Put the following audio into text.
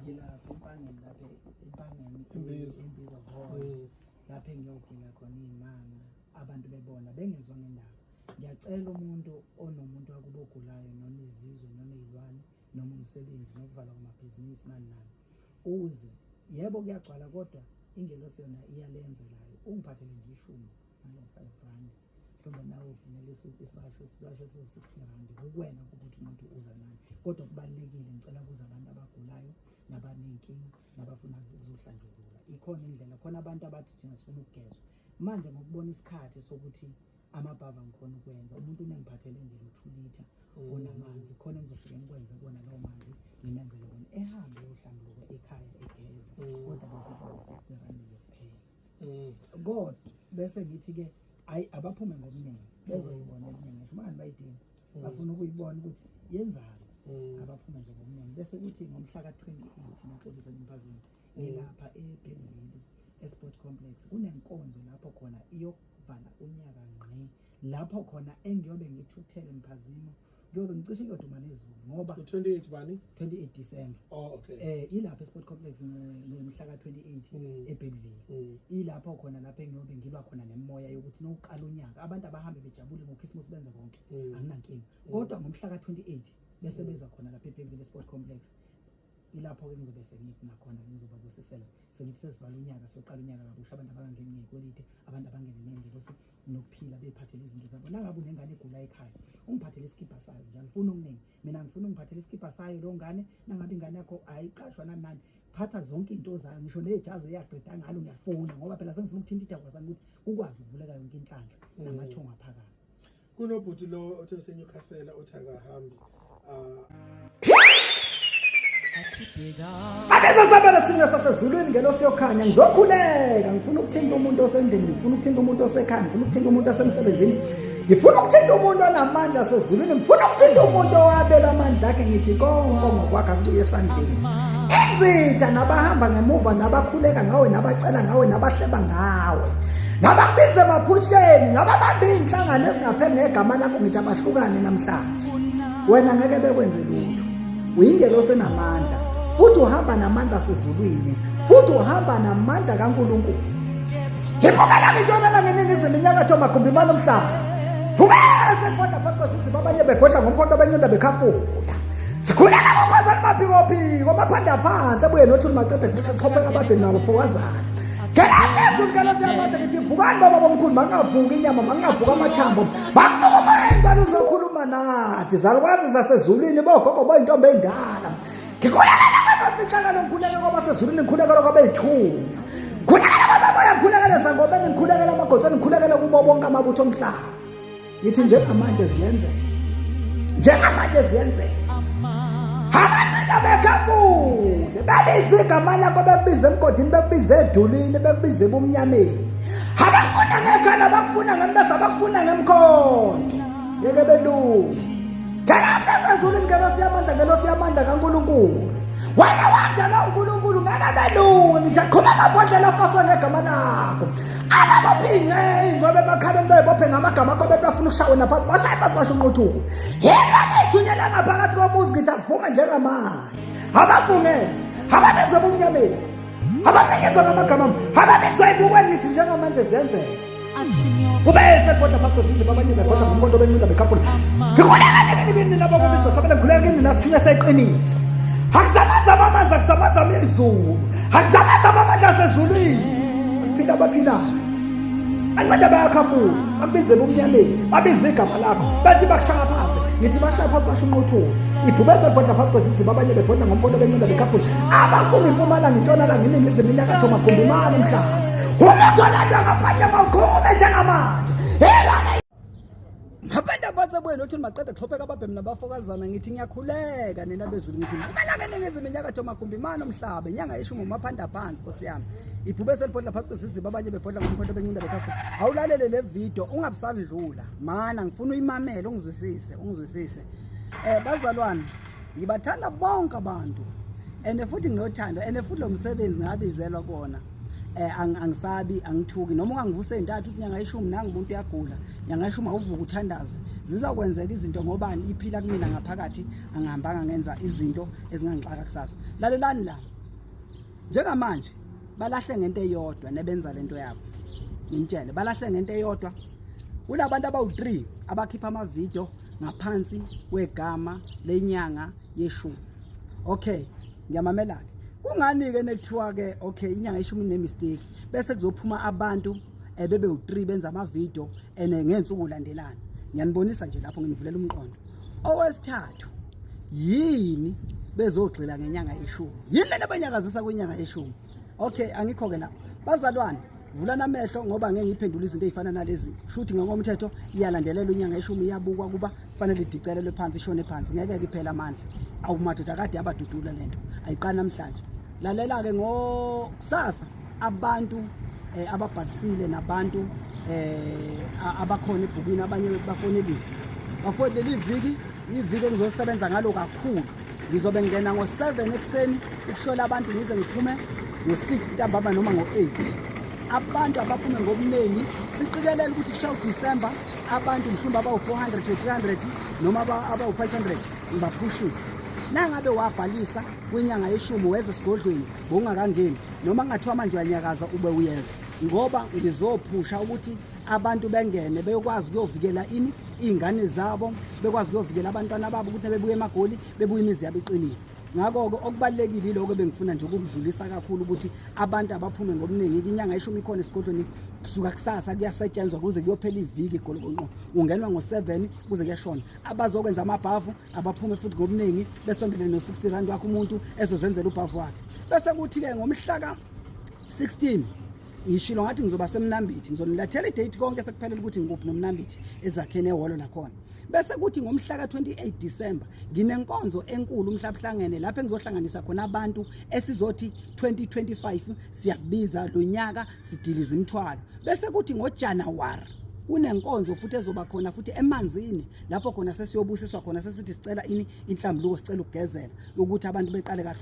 ngilapha empangeni lapha empangeni imbizo hall lapha engiyogila khona iy'manga abantu bebona bengezwa ngendaba. Ngiyacela umuntu onomuntu wakubo ogulayo noma izizwe noma iy'lwane noma umsebenzi nokuvalwa kwamabhizinisi nani uze yebo kuyagcwala kodwa ingelosi yona iyalenzelayo ungiphathele nje ishumi nalo 5 rand mhlawumbe nawe ufunele isasho so-60 rand kukwena ukuthi umuntu uza nani kodwa kubalulekile ngicela kuze abantu abagulayo nabanenkinga nabafuna ukuzohlanjululwa ikhona indlela khona abantu abathi thina sifuna ukugezwa manje ngokubona isikhathi sokuthi amabhava ngikhona ukwenza umuntu unengiphathele nje lo2 litha onamanzi khona ngizofike ngikwenze kona lawo manzi ngimenzele wona ehambe yohlambuluka ekhaya egeza kodwa bese kuba 60 rand nje kuphela God bese ngithi ke hayi abaphume ngobuningi bezoyibona elinye ngisho manje bayidinga bafuna ukuyibona ukuthi yenzani abaphume nje ngobuningi bese kuthi ngomhla ka28 napolisa emphazini ngilapha eBhenville eSport Complex kunenkonzo lapho khona iyokuvala unyaka ngqi lapho khona engiyobe ngithuthele emphazimo kuyobe ngicishe kodwa nezulu ngoba 28 bani 28 December okay ilapha eSport Complex ngomhla ka28 eBhenville ilapho khona lapho engiyobe ngilwa khona nemoya yokuthi nokuqala unyaka abantu abahambe bejabule ngoChristmas benze konke anginankinga kodwa ngomhla ka28 bese beza khona lapha eBhenville eSport Complex ilapho ke ngizobe sengithi nakhona ngizoba kusisela selithi sesivala unyaka soqala unyaka kabusha abantu abangangeni ngekwelite abantu abangene nengelosi nokuphila bephathele izinto zabo nangabe unengane egula ekhaya ungiphathele iskipa sayo njalo ngifuna okuningi mina ngifuna ungiphathele iskipa sayo lo ngane nangabe ingane yakho ayiqashwa nani phatha zonke into zayo ngisho nejazi eyaqeda ngalo ngiyafuna ngoba phela sengifuna ukuthinta idaba zami ukuthi ukwazi ukuvuleka yonke inhlanhla namathonga phakathi kunobhuti lo othi usenyukhasela uthi akahambi abezasabela sina sasezulwini ngelosi yokhanya ngizokhuleka ngifuna ukuthinta umuntu osendlini ngifuna ukuthinta umuntu osekhaya ngifuna ukuthinta umuntu osemsebenzini ngifuna ukuthinta umuntu onamandla asezulwini ngifuna ukuthinta umuntu owabela amandla akhe ngithi konke ngokwakhe kuye esandleni izitha nabahamba ngemuva nabakhuleka ngawe nabacela ngawe nabahleba ngawe nababize emaphusheni nababambe inhlangano ezingapheli negama lakho ngithi abahlukane namhlanje wena ngeke bekwenze lutho uyingelosi enamandla futhi uhamba namandla asezulwini futhi uhamba namandla kaNkulunkulu ngibukela ngitshona ngeningizimu inyakatho magumbi omhlaba ubese kodwa phakathi babanye bebhodla ngompondo bencinda bekhafula sikhuleka ngokhazana maphikophiko amaphanda phansi abuye nothi macede kuxhopheka ababheni nabo fowazana ngelazezulu ziyamandla ngithi vukani baba bomkhulu bangavuka inyama bangavuka amathambo bavuka umayengane uzokhuluma nathi zalukwazi zasezulwini bogogo boyintombi endala ngikhuleka nabafitshana ngikhuleka ngoba sezulwini ngikhuleka lokho abeyithunya ngikhuleka bababoya ngikhuleka nezangomeni ngikhuleka amagotsweni ngikhuleka kubo bonke amabutho omhlaba ngithi njengamanje ziyenzeka abantu abekafule babize igama lakho bekubize emgodini bekubize edulwini bekubize ebumnyameni abafuna ngekhala abafuna ngembesa abafuna ngemkhonto yeke belungu ngelasezulwini ngelosi yamandla kaNkulunkulu wena wadala uNkulunkulu ngeke belungu ngithi aqhuma amabhodlela afaswa ngegama lakho ababophince ingcwebe emakhaleni bebophe ngamagama akho befuna ukushawa naphansi bashaye phansi basho unquthuko yena nithunyela ngaphakathi komuzi ngithi asiphume njengamanje abafungele ababezwe ebumnyameni ababezwe ngamagama ababezwe ebukweni ngithi njengamanje ziyenzeka ubese kodwa phakathi babanye bekodwa ngompondo bencinda bekhafula ngikhuleka nini nabo kubizwa sabela ngikhuleka kini nasithunya seqiniso akuzamaza amanzi akuzamaza izulu akuzamaza amandla asezulwini phila baphilayo anceda bayakhafula abize ebumnyameni babize igama lakho bathi bashaya phansi ngithi bashaya phansi basho unquthuko ibhubese photha phansi kwesizwe babanye bephotha ngompondo bencinda bekhafula abafunga impumalanga intshonalanga iningizimu inyakatho magumbi imali umhlaba umuntu olanda ngaphandle mawukhulume njengamanje abantu abatsebweni othi maqede kuhlopheka ababhemi nabafokazana ngithi ngiyakhuleka nina bezulu ngithi kubalake ningizimu inyakatho magumbi imali umhlaba inyanga yeshumi umaphanda phansi Nkosi yami ibhubese liphotha phansi kwesizwe babanye bephotha ngompondo bencinda bekhafula awulalele le video ungabusandlula mana ngifuna uyimamele ungizwisise bazalwane ngibathanda bonke abantu and futhi nginothando and futhi lo msebenzi ngabizelwa kona angisabi angithuki noma ungangivuse entathu ukuthi nyanga yeshumi nangu umuntu uyagula nyanga yeshumi awuvuka uthandaze zizakwenzeka izinto ngobani iphila kumina ngaphakathi angihambanga ngenza izinto ezingangixaka kusasa lalelani la njengamanje balahle ngento eyodwa nebenza lento yabo ngimtshele balahle ngento eyodwa kunabantu abawu3 abakhipha ama video ngaphansi kwegama lenyanga yeshumi okay ngiyamamela ke kungani ke nekuthiwa ke okay inyanga yeshumi ine mistake bese kuzophuma abantu bebe u3 benza ama video ngensuku landelana ngiyanibonisa nje lapho nginivulela umqondo owesithathu yini bezogxila ngenyanga yeshumi yini lena abanyakazisa kwenyanga yeshumi okay angikho ke lapho bazalwane vulana amehlo ngoba ngeke ngiphendule izinto ezifana nalezi shuthi ngomthetho iyalandelela unyanga yeshumi iyabukwa kuba kufanele idicelelwe phansi ishone phansi ngeke ke phela amandla awumadoda kade abadudula lento ayiqala namhlanje lalela ke ngokusasa abantu ababhalisile nabantu abakhona ebhukwini abanye bafonelile iviki engizosebenza ngalo kakhulu ngizobe ngena ngo7 ekseni ukuhlola abantu ngize ngiphume ngo6 ntambama noma ngo8 abantu abaphume ngobuningi siqikelele ukuthi kushaw December abantu mhlawumbe abawu400 to 300 noma abawu500 ngibaphushile nangabe wabhalisa kwinyanga yeshumi weze sigodlweni bongakangeni noma ngathiwa manje uyanyakaza ube uyeza ngoba ngizophusha ukuthi abantu bengene beyokwazi ukuyovikela izingane zabo bekwazi ukuyovikela abantwana babo ukuthi bebuye emagoli bebuye imizi yabo iqinile ngakho okubalekile iloko bengifuna nje ukudlulisa kakhulu ukuthi abantu abaphume ngobuningi inyanga yeshumi ikhona esigodlweni kusuka kusasa kuyasetshenzwa kuze kuyophela iviki igolonqo ungenwa ngo7 kuze kuyashona abazokwenza amabhavu abaphume futhi ngobuningi besondele no60 rand wakhe umuntu ezozenzela ubhavu wakhe bese kuthi ke ngomhla ka16 ngishilo ngathi ngizoba semnambithi ngizonilathela idate konke sekuphelele ukuthi ngikuphi nomnambithi ezakhene ehholo nakhona bese kuthi ngomhla ka28 December nginenkonzo enkulu umhlabuhlangene lapho engizohlanganisa khona abantu esizothi 2025 siyakubiza lo nyaka sidiliza imithwalo bese kuthi ngoJanuary kunenkonzo futhi ezoba khona futhi emanzini lapho khona sesiyobusiswa khona sesithi sicela inhlambuluko sicela ukugezela ukuthi abantu beqale kahle